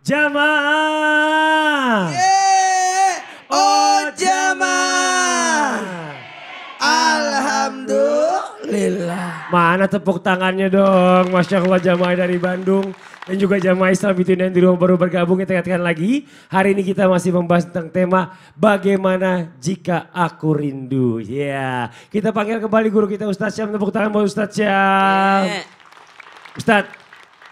Jamaah. Oh jamaah. Alhamdulillah. Mana tepuk tangannya dong. Masya Allah jamaah dari Bandung. Dan juga jamaah Islam itu yang di rumah baru bergabung. Kita katakan lagi. Hari ini kita masih membahas tentang tema. Bagaimana jika aku rindu. Ya, kita panggil kembali guru kita Ustadz Syam. Tepuk tangan buat Ustadz Syam. Ustadz,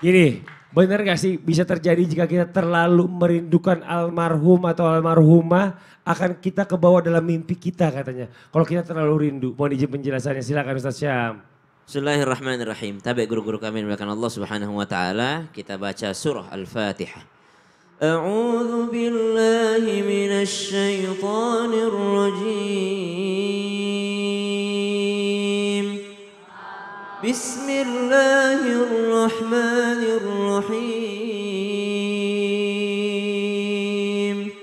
gini. Benar gak sih bisa terjadi jika kita terlalu merindukan almarhum atau almarhumah. Akan kita kebawa dalam mimpi kita katanya. Kalau kita terlalu rindu. Mohon izin penjelasannya, silakan Ustadz Syam. Bismillahirrahmanirrahim. Tabi guru-guru kami dimuliakan Allah Subhanahu wa taala, kita baca surah Al-Fatihah. A'udzu billahi minasy syaithanir rajim. Bismillahirrahmanirrahim.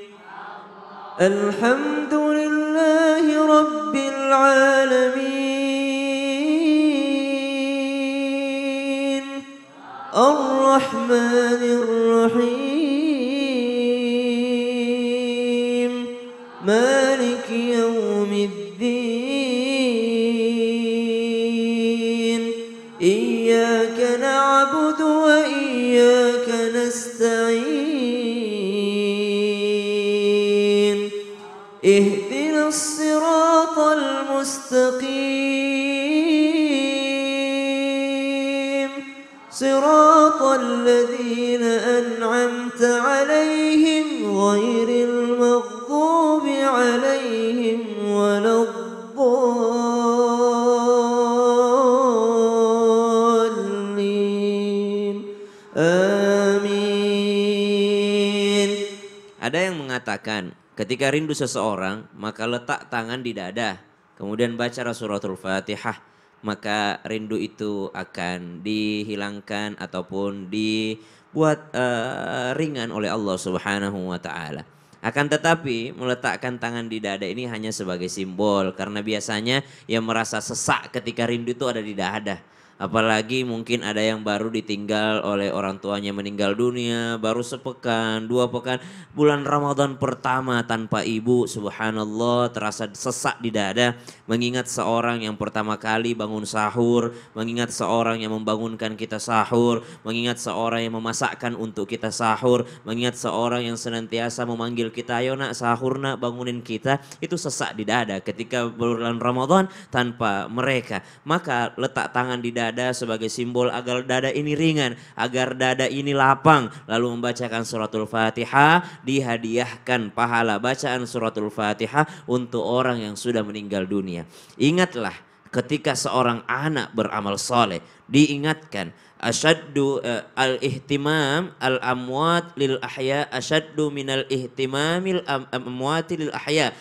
Alhamdulillahi rabbil alamin. الرحمن الرحيم مالك يوم الدين إياك نعبد وإياك نستعين اهدنا الصراط المستقيم صراط الذين أنعمت عليهم غير المغضوب عليهم ولا الضالين آمين. Ada yang mengatakan ketika rindu seseorang maka letak tangan di dada kemudian baca suratul Fatihah. Maka rindu itu akan dihilangkan ataupun dibuat ringan oleh Allah Subhanahu wa taala. Akan tetapi meletakkan tangan di dada ini hanya sebagai simbol karena biasanya yang merasa sesak ketika rindu itu ada di dada. Apalagi mungkin ada yang baru ditinggal oleh orang tuanya meninggal dunia, baru sepekan, 2 pekan, bulan Ramadan pertama tanpa ibu, subhanallah terasa sesak di dada. Mengingat seorang yang pertama kali bangun sahur, mengingat seorang yang membangunkan kita sahur, mengingat seorang yang memasakkan untuk kita sahur, mengingat seorang yang senantiasa memanggil kita, ayo nak sahur nak bangunin kita, itu sesak di dada ketika bulan Ramadan tanpa mereka. Maka letak tangan di dada sebagai simbol agar dada ini ringan, agar dada ini lapang. Lalu membacakan suratul Fatihah, dihadiahkan pahala bacaan suratul Fatihah untuk orang yang sudah meninggal dunia. Ingatlah ketika seorang anak beramal soleh, diingatkan asyaddu al-ihtimam al-amwat lil ahya asyaddu minal ihtimamil amwati lil ahya.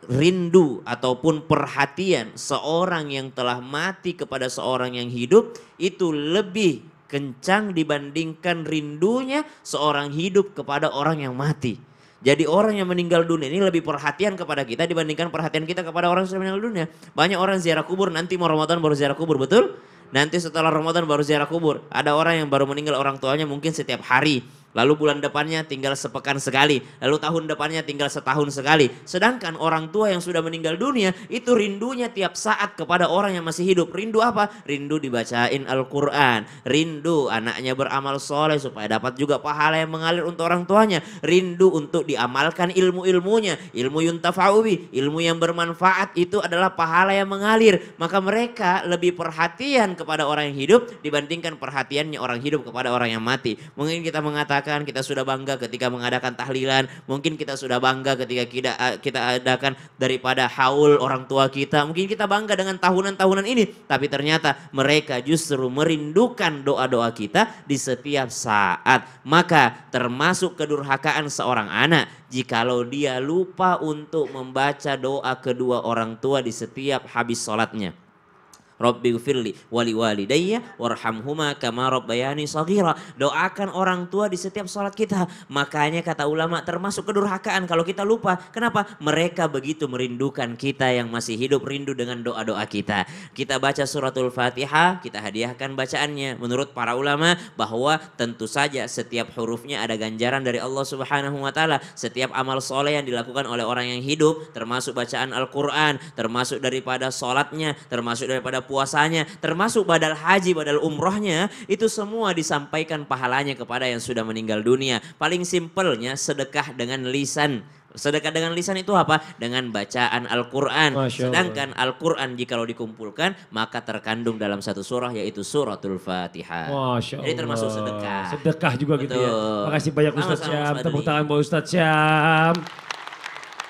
Rindu ataupun perhatian seorang yang telah mati kepada seorang yang hidup itu lebih kencang dibandingkan rindunya seorang hidup kepada orang yang mati. Jadi orang yang meninggal dunia ini lebih perhatian kepada kita dibandingkan perhatian kita kepada orang yang sudah meninggal dunia. Banyak orang ziarah kubur, nanti mau Ramadan baru ziarah kubur, betul? Nanti setelah Ramadan baru ziarah kubur. Ada orang yang baru meninggal orang tuanya mungkin setiap hari. Lalu bulan depannya tinggal sepekan sekali. Lalu tahun depannya tinggal setahun sekali. Sedangkan orang tua yang sudah meninggal dunia itu rindunya tiap saat kepada orang yang masih hidup. Rindu apa? Rindu dibacain Al-Quran. Rindu anaknya beramal soleh supaya dapat juga pahala yang mengalir untuk orang tuanya. Rindu untuk diamalkan ilmu-ilmunya. Ilmu yuntafa'ubi, ilmu yang bermanfaat itu adalah pahala yang mengalir. Maka mereka lebih perhatian kepada orang yang hidup dibandingkan perhatiannya orang hidup kepada orang yang mati. Mungkin kita mengatakan kita sudah bangga ketika mengadakan tahlilan. Mungkin kita sudah bangga ketika kita adakan daripada haul orang tua kita. Mungkin kita bangga dengan tahunan-tahunan ini. Tapi ternyata mereka justru merindukan doa-doa kita di setiap saat. Maka termasuk kedurhakaan seorang anak jikalau dia lupa untuk membaca doa kedua orang tua di setiap habis sholatnya. Rabbighfirli wali walidayya warhamhuma kama rabbayani shaghira. Doakan orang tua di setiap sholat kita. Makanya kata ulama termasuk kedurhakaan kalau kita lupa. Kenapa? Mereka begitu merindukan kita yang masih hidup, rindu dengan doa-doa kita. Kita baca suratul Fatihah, kita hadiahkan bacaannya. Menurut para ulama bahwa tentu saja setiap hurufnya ada ganjaran dari Allah Subhanahu wa taala. Setiap amal soleh yang dilakukan oleh orang yang hidup, termasuk bacaan Al-Quran, termasuk daripada sholatnya, termasuk daripada puasanya, termasuk badal haji, badal umrohnya, itu semua disampaikan pahalanya kepada yang sudah meninggal dunia. Paling simpelnya sedekah dengan lisan. Sedekah dengan lisan itu apa? Dengan bacaan Al-Quran. Sedangkan Al-Quran jikalau dikumpulkan maka terkandung dalam satu surah yaitu suratul Fatihah. Masya Allah. Jadi termasuk sedekah. Sedekah juga gitu ya. Makasih banyak Ustadz Syam. Tepuk tangan buat Ustadz Syam.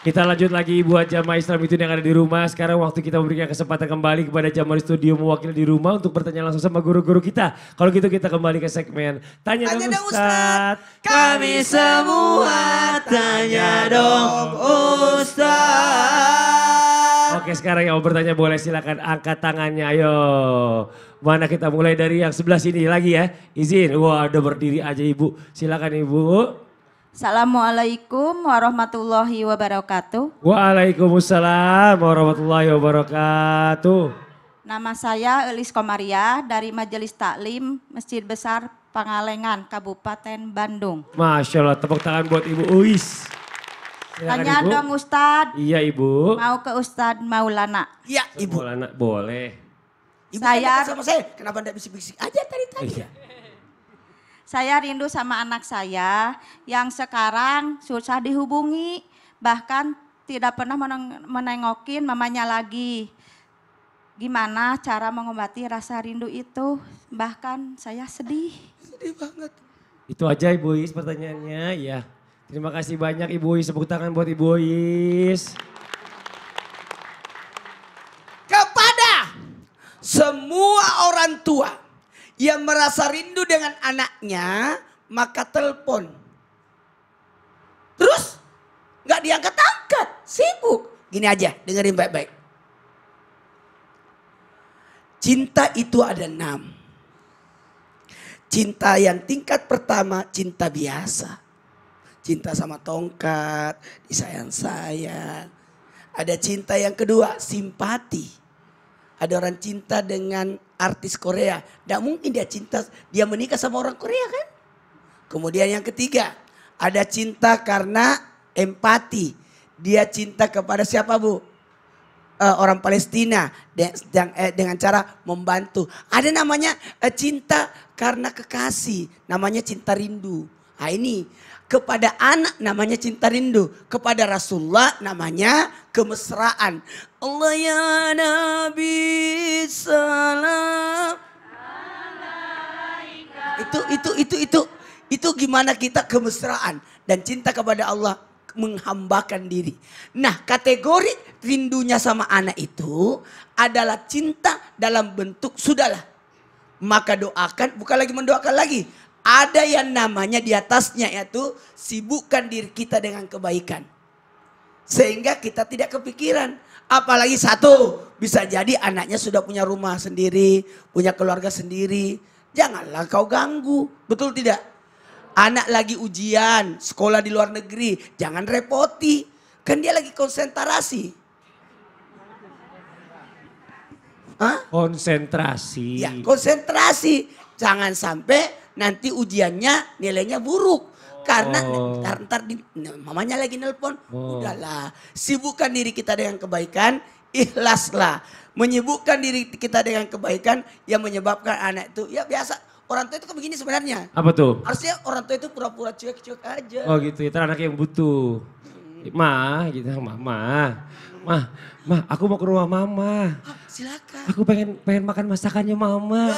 Kita lanjut lagi buat jamaah Islam itu yang ada di rumah. Sekarang waktu kita memberikan kesempatan kembali kepada jamaah di studio mewakili di rumah untuk bertanya langsung sama guru-guru kita. Kalau gitu kita kembali ke segmen Tanya dong Ustadz. Kami semua tanya dong Ustadz. Oke, sekarang yang mau bertanya boleh silakan angkat tangannya, ayo. Mana kita mulai dari yang sebelah sini lagi ya. Izin, wah ada berdiri aja Ibu. Silakan Ibu. Assalamualaikum warahmatullahi wabarakatuh. Waalaikumsalam warahmatullahi wabarakatuh. Nama saya Elis Komaria dari Majelis Taklim Masjid Besar Pangalengan, Kabupaten Bandung. Masya Allah, tepuk tangan buat Ibu Uis. Silakan, Tanya Ibu. dong Ustadz. Iya Ibu. Mau ke Ustadz Maulana. Ya Ibu. Maulana, boleh. Ibu Saya- kan sama saya. Kenapa enggak bisik-bisik aja tadi? Iya. Saya rindu sama anak saya yang sekarang susah dihubungi. Bahkan tidak pernah menengokin mamanya lagi. Gimana cara mengobati rasa rindu itu? Bahkan saya sedih. Sedih banget. Itu aja Ibu Uis pertanyaannya, ya. Terima kasih banyak Ibu Uis, tepuk tangan buat Ibu Uis. Kepada semua orang tua yang merasa rindu dengan anaknya, maka telepon. Terus nggak diangkat-angkat, sibuk. Gini aja, dengerin baik-baik. Cinta itu ada 6. Cinta yang tingkat pertama, cinta biasa. Cinta sama tongkat, disayang-sayang. Ada cinta yang kedua, simpati. Ada orang cinta dengan artis Korea. Tidak mungkin dia menikah sama orang Korea kan? Kemudian yang ketiga, ada cinta karena empati. Dia cinta kepada siapa Bu? Orang Palestina dengan cara membantu. Ada namanya cinta karena kekasih. Namanya cinta rindu. Nah ini kepada anak namanya cinta rindu. Kepada Rasulullah namanya kemesraan. Allah ya Nabi salam. Itu gimana kita kemesraan dan cinta kepada Allah, menghambakan diri. Nah, kategori rindunya sama anak itu adalah cinta dalam bentuk sudahlah. Maka doakan, bukan lagi mendoakan lagi. Ada yang namanya di atasnya yaitu sibukkan diri kita dengan kebaikan. Sehingga kita tidak kepikiran. Apalagi satu, bisa jadi anaknya sudah punya rumah sendiri, punya keluarga sendiri. Janganlah kau ganggu, betul tidak? Anak lagi ujian, sekolah di luar negeri, jangan repoti. Kan dia lagi konsentrasi. Hah? Konsentrasi. Ya, konsentrasi. Jangan sampai nanti ujiannya nilainya buruk. Karena ntar mamanya lagi nelpon. Udahlah, sibukkan diri kita dengan kebaikan, ikhlaslah. Menyibukkan diri kita dengan kebaikan yang menyebabkan anak itu, ya biasa. Orang tua itu kan begini sebenarnya. Apa tuh? Harusnya orang tua itu pura-pura cuek-cuek aja. Oh gitu ya, anak yang butuh. Ma, gitu, mah, aku mau ke rumah mama. Silakan. Aku pengen makan masakannya mama.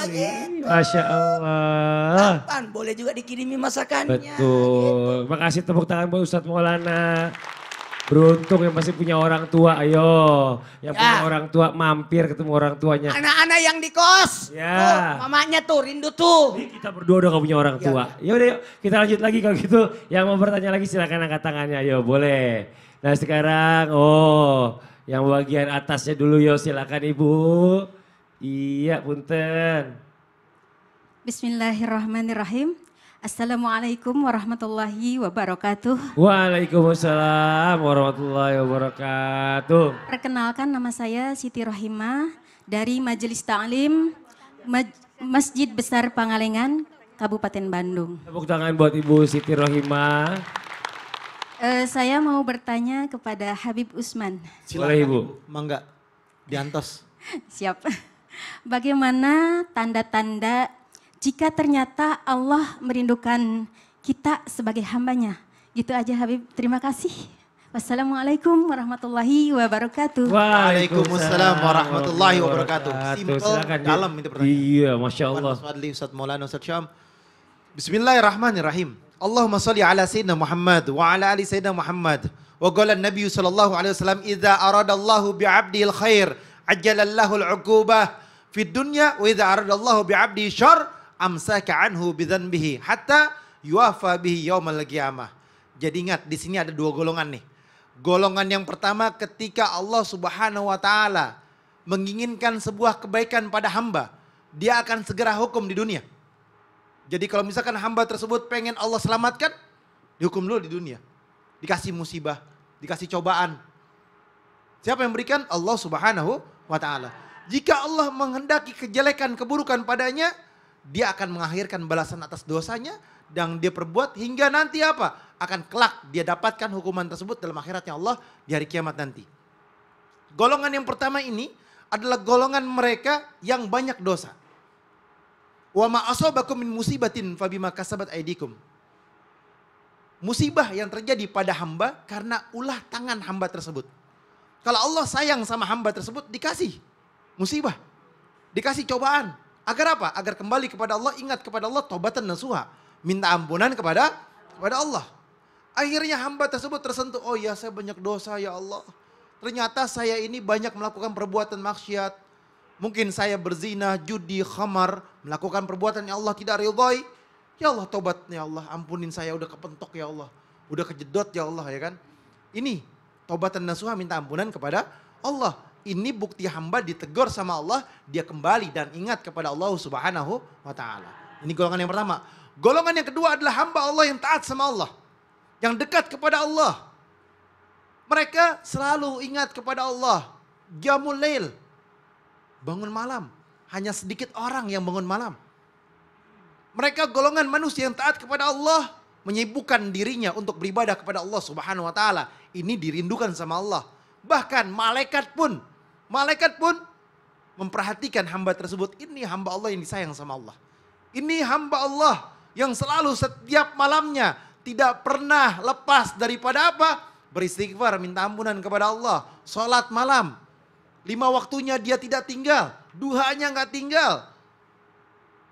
Masya Allah. Kapan? Boleh juga dikirimi masakannya. Betul. Makasih tepuk tangan buat Ustadz Maulana. Beruntung yang masih punya orang tua, ayo. Yang punya orang tua mampir ketemu orang tuanya. Anak-anak yang di kos. Ya. Tuh, mamanya tuh rindu tuh. Ini kita berdua udah gak punya orang tua. Ya udah yuk kita lanjut lagi kalau gitu. Yang mau bertanya lagi silakan angkat tangannya, ayo boleh. Nah sekarang, yang bagian atasnya dulu yuk silakan Ibu. Iya, punten. Bismillahirrahmanirrahim. Assalamualaikum warahmatullahi wabarakatuh. Waalaikumsalam warahmatullahi wabarakatuh. Perkenalkan, nama saya Siti Rohimah dari Majelis Ta'lim Masjid Besar Pangalengan, Kabupaten Bandung. Tepuk tangan buat Ibu Siti Rohimah. Saya mau bertanya kepada Habib Usman. Boleh Ibu. Mangga, diantos. Siap. Bagaimana tanda-tanda jika ternyata Allah merindukan kita sebagai hambanya? Gitu aja Habib, terima kasih. Wassalamualaikum warahmatullahi wabarakatuh. Waalaikumsalam warahmatullahi wabarakatuh. Simple, Silakan, Dik. dalam itu pertanyaan. Iya, Masya Allah. Ustaz Fadli, Ustaz Maulana, Ustaz Syam. Bismillahirrahmanirrahim. Allahumma salli ala Sayyidina Muhammad wa ala ali Sayyidina Muhammad. Wa qala Nabi sallallahu alaihi wasallam, "Idza aradallahu bi'abdihi al-khair, ajjalallahu al-'uqubah fid dunya wa idza aradallahu bi'abdihi syarr, amsaka anhu bidzanbihi hatta yuwafa bihi yaumal qiyamah." Jadi ingat, di sini ada dua golongan nih. Golongan yang pertama, ketika Allah Subhanahu wa taala menginginkan sebuah kebaikan pada hamba, dia akan segera hukum di dunia. Jadi kalau misalkan hamba tersebut pengen Allah selamatkan, dihukum dulu di dunia. Dikasih musibah, dikasih cobaan. Siapa yang berikan? Allah Subhanahu wa taala. Jika Allah menghendaki kejelekan, keburukan padanya, dia akan mengakhirkan balasan atas dosanya yang dia perbuat hingga nanti apa? Akan kelak dia dapatkan hukuman tersebut dalam akhiratnya Allah di hari kiamat nanti. Golongan yang pertama ini adalah golongan mereka yang banyak dosa. Wa ma asabakum min musibatin fabima kasabat aydikum. Musibah yang terjadi pada hamba karena ulah tangan hamba tersebut. Kalau Allah sayang sama hamba tersebut, dikasih musibah, dikasih cobaan. Agar apa? Agar kembali kepada Allah, ingat kepada Allah, taubatan nasuha. Minta ampunan kepada Allah. Akhirnya hamba tersebut tersentuh, oh ya saya banyak dosa ya Allah. Ternyata saya ini banyak melakukan perbuatan maksiat. Mungkin saya berzina, judi, khamar, melakukan perbuatan yang Allah tidak ridhai. Ya Allah, tobat ya Allah, ampunin saya, udah kepentok ya Allah. Udah kejedot ya Allah, ya kan. Ini taubatan nasuha, minta ampunan kepada Allah. Ini bukti hamba ditegur sama Allah, dia kembali dan ingat kepada Allah Subhanahu wa taala. Ini golongan yang pertama. Golongan yang kedua adalah hamba Allah yang taat sama Allah. Yang dekat kepada Allah. Mereka selalu ingat kepada Allah. Qiyamul lail. Bangun malam. Hanya sedikit orang yang bangun malam. Mereka golongan manusia yang taat kepada Allah. Menyibukkan dirinya untuk beribadah kepada Allah Subhanahu wa taala. Ini dirindukan sama Allah. Bahkan malaikat pun memperhatikan hamba tersebut. Ini hamba Allah yang disayang sama Allah. Ini hamba Allah yang selalu setiap malamnya tidak pernah lepas daripada apa? Beristighfar, minta ampunan kepada Allah. Salat malam. 5 waktunya dia tidak tinggal. Duhanya nggak tinggal.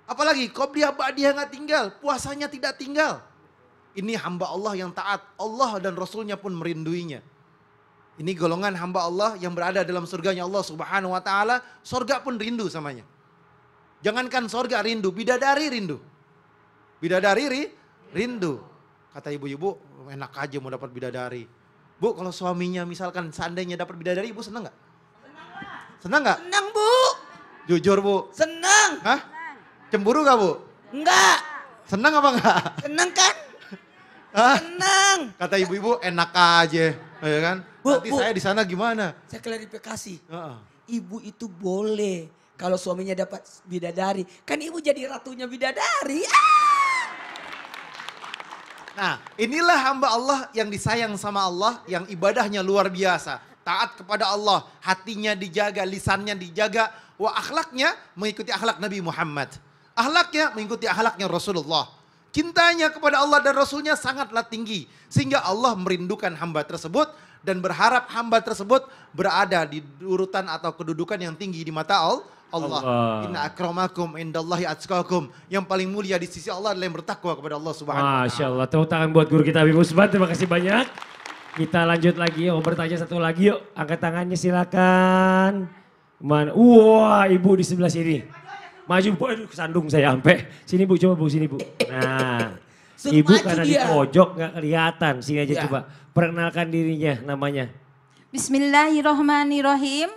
Apalagi qobliyah ba'diyah nggak tinggal. Puasanya tidak tinggal. Ini hamba Allah yang taat. Allah dan Rasulnya pun merinduinya. Ini golongan hamba Allah yang berada dalam surganya Allah Subhanahu wa taala. Surga pun rindu samanya. Jangankan surga rindu, bidadari rindu. Bidadari rindu. Kata ibu-ibu, enak aja mau dapat bidadari. Bu, kalau suaminya misalkan seandainya dapat bidadari, ibu senang nggak? Senang nggak? Senang Bu. Jujur Bu. Senang. Hah? Cemburu gak Bu? Enggak. Senang apa enggak? Senang kan? Hah? Senang. Kata ibu-ibu enak aja, ya kan? Bu, Nanti Bu. saya di sana gimana? Saya klarifikasi. Heeh. Ibu itu boleh kalau suaminya dapat bidadari. Kan ibu jadi ratunya bidadari. Nah, inilah hamba Allah yang disayang sama Allah, yang ibadahnya luar biasa. Taat kepada Allah, hatinya dijaga, lisannya dijaga, wa akhlaknya mengikuti akhlak Nabi Muhammad. Akhlaknya mengikuti akhlaknya Rasulullah. Cintanya kepada Allah dan Rasulnya sangatlah tinggi. Sehingga Allah merindukan hamba tersebut dan berharap hamba tersebut berada di urutan atau kedudukan yang tinggi di mata Allah. Inna akramakum indallahi atqakum. Yang paling mulia di sisi Allah adalah yang bertakwa kepada Allah Subhanahu wa taala. Masya Allah, tepuk tangan buat guru kita Habib Usman, terima kasih banyak. Kita lanjut lagi, mau bertanya satu lagi yuk. Angkat tangannya silakan. Mana? Wah, ibu di sebelah sini. Maju Bu, aduh kesandung saya sampai. Sini Bu, coba Bu, sini Bu. Nah, Suruh ibu maju karena di dia. pojok gak kelihatan. Sini aja Ya. coba, perkenalkan dirinya namanya. Bismillahirrohmanirrohim.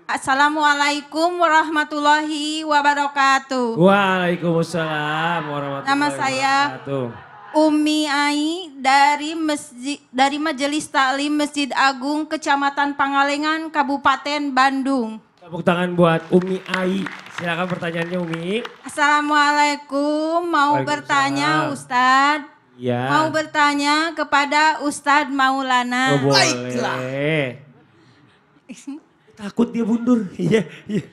Assalamualaikum warahmatullahi wabarakatuh. Waalaikumsalam warahmatullahi Nama saya wabarakatuh. Umi Ai dari Majelis Taklim Masjid Agung Kecamatan Pangalengan Kabupaten Bandung. Tepuk tangan buat Umi Ai. Silakan pertanyaannya Umi. Assalamualaikum, mau Waalaikumsalam. bertanya Ustadz. Ya. Mau bertanya kepada Ustadz Maulana. Oh, Baiklah. boleh. Takut dia mundur. Iya, iya.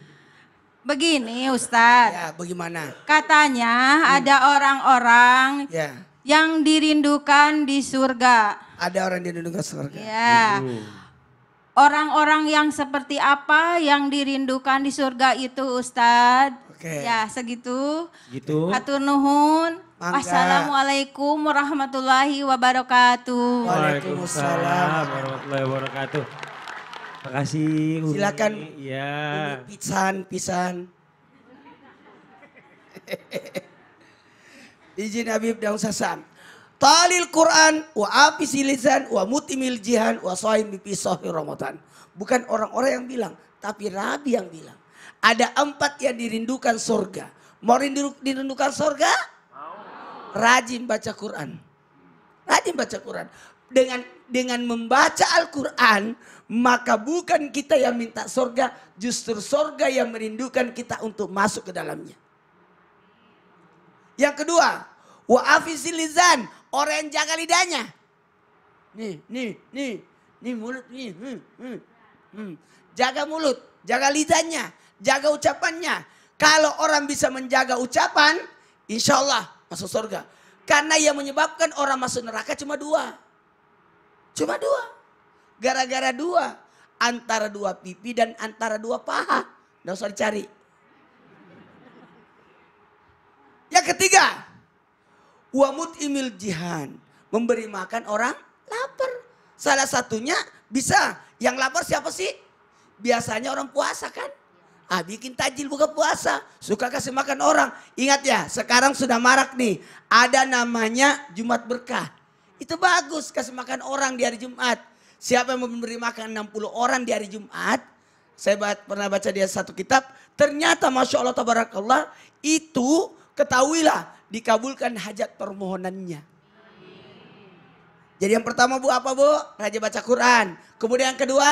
Begini Ustadz, Ya, bagaimana? katanya ada orang-orang Ya, yang dirindukan di surga. ada orang di dunia surga. Ya. Orang-orang yang seperti apa yang dirindukan di surga itu Ustadz? Oke. Ya segitu. Gitu. Hatur nuhun. Mangga. Wassalamualaikum warahmatullahi wabarakatuh. Waalaikumsalam. warahmatullahi wabarakatuh. Makasih Umi. Silakan. Iya. Pisan. Izin Habib dan Ustaz. Talil Quran wa afisi lisan wa mutimil jihan wa shaimi fi sahri Ramadan. Bukan orang-orang yang bilang, tapi Rabi yang bilang. Ada 4 yang dirindukan surga. Mau dirindukan surga? Rajin baca Quran. Rajin baca Quran. Dengan membaca Al-Quran, maka bukan kita yang minta surga, justru surga yang merindukan kita untuk masuk ke dalamnya. Yang kedua, wa afisil lisan, orang yang jaga lidahnya. Nih mulut nih. Jaga mulut, jaga lidahnya, jaga ucapannya. Kalau orang bisa menjaga ucapan, insya Allah masuk surga. Karena yang menyebabkan orang masuk neraka cuma 2. Cuma 2. Gara-gara 2. Antara 2 pipi dan antara 2 paha. Nggak usah dicari. Yang ketiga. Wa mut'imil jihan. Memberi makan orang lapar. Salah satunya bisa. Yang lapar siapa sih? Biasanya orang puasa kan. Bikin tajil buka puasa. Suka kasih makan orang. Ingat ya, sekarang sudah marak nih. Ada namanya Jumat Berkah. Itu bagus kasih makan orang di hari Jumat. Siapa yang memberi makan 60 orang di hari Jumat. Saya pernah baca di satu kitab. Ternyata Masya Allah Tabarakallah. Itu ketahuilah dikabulkan hajat permohonannya. Jadi yang pertama Bu apa Bu? Rajin baca Quran. Kemudian yang kedua.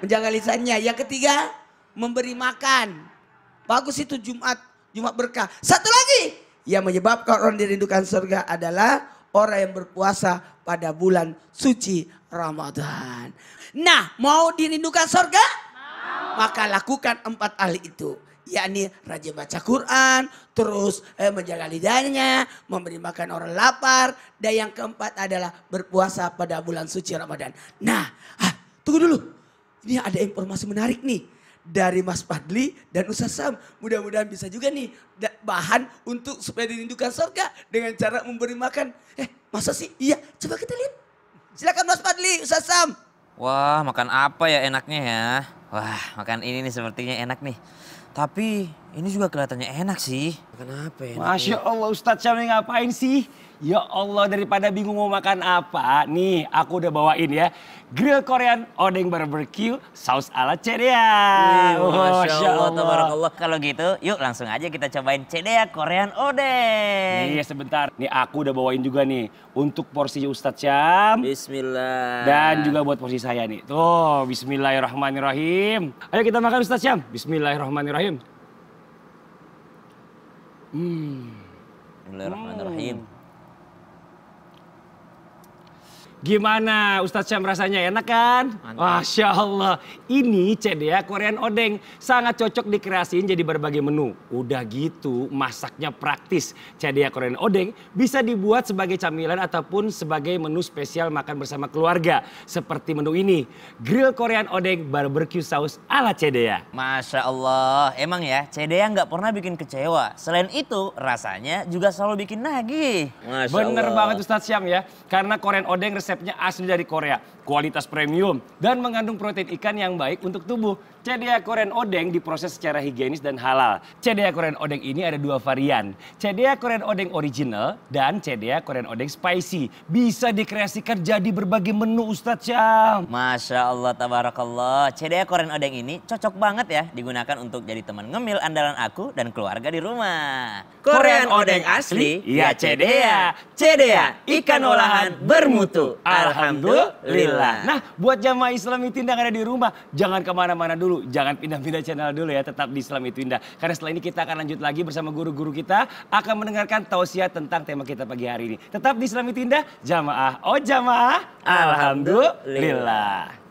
Menjaga lisannya. Yang ketiga. Memberi makan. Bagus itu Jumat Berkah. Satu lagi. Yang menyebabkan orang dirindukan surga adalah orang yang berpuasa pada bulan suci Ramadan. Nah, mau dirindukan surga? Maka lakukan 4 hal itu. Yakni rajin baca Quran, terus menjaga lidahnya, memberi makan orang lapar. Dan yang keempat adalah berpuasa pada bulan suci Ramadan. Nah, tunggu dulu. Ini ada informasi menarik nih. Dari Mas Fadli dan Ustaz Sam. Mudah-mudahan bisa juga nih bahan untuk supaya dirindukan surga dengan cara memberi makan. Masa sih? Iya, coba kita lihat. Silakan Mas Fadli, Ustaz Sam. Wah, makan apa ya enaknya ya? Wah, makan ini nih sepertinya enak nih. Tapi ini juga kelihatannya enak sih. Makan apa ya? Masya Allah Ustadz Syam ngapain sih? Ya Allah daripada bingung mau makan apa. Nih aku udah bawain ya. Grill Korean Odeng Barbecue Saus ala Cedea. Masya Allah, tabarakallah. Kalau gitu yuk langsung aja kita cobain Cedea Korean Odeng. Iya sebentar. Nih aku udah bawain juga nih. Untuk porsi Ustadz Syam. Bismillah. Dan juga buat porsi saya nih. Tuh bismillahirrahmanirrahim. Ayo kita makan Ustadz Syam. Bismillahirrahmanirrahim. Bismillahirrahmanirrahim. Gimana Ustadz Syam rasanya, enak kan? Masya Allah. Ini Cedea Korean Odeng. Sangat cocok dikreasiin jadi berbagai menu. Udah gitu masaknya praktis. Cedea Korean Odeng bisa dibuat sebagai camilan ataupun sebagai menu spesial makan bersama keluarga. Seperti menu ini. Grill Korean Odeng Barbecue Saus ala Cedea. Masya Allah. Emang ya Cedea nggak pernah bikin kecewa. Selain itu rasanya juga selalu bikin nagih. Masya Bener Allah. banget Ustadz Syam ya. Karena Korean Odeng resepnya asli dari Korea. Kualitas premium dan mengandung protein ikan yang baik untuk tubuh. CDA Korean Odeng diproses secara higienis dan halal. CDA Korean Odeng ini ada 2 varian. CDA Korean Odeng Original dan CDA Korean Odeng Spicy. Bisa dikreasikan jadi berbagai menu Ustadz Syam. Masya Allah, tabarakallah. CDA Korean Odeng ini cocok banget ya digunakan untuk jadi teman ngemil andalan aku dan keluarga di rumah. Korean Odeng asli, ya CDA. CDA, ikan olahan bermutu. Alhamdulillah. Nah, buat jamaah Islam itu Indah yang ada di rumah, jangan kemana-mana dulu. Jangan pindah-pindah channel dulu ya, tetap di Islam itu Indah. Karena setelah ini kita akan lanjut lagi bersama guru-guru kita, akan mendengarkan tausiah tentang tema kita pagi hari ini. Tetap di Islam itu Indah, jamaah. Oh jamaah, alhamdulillah.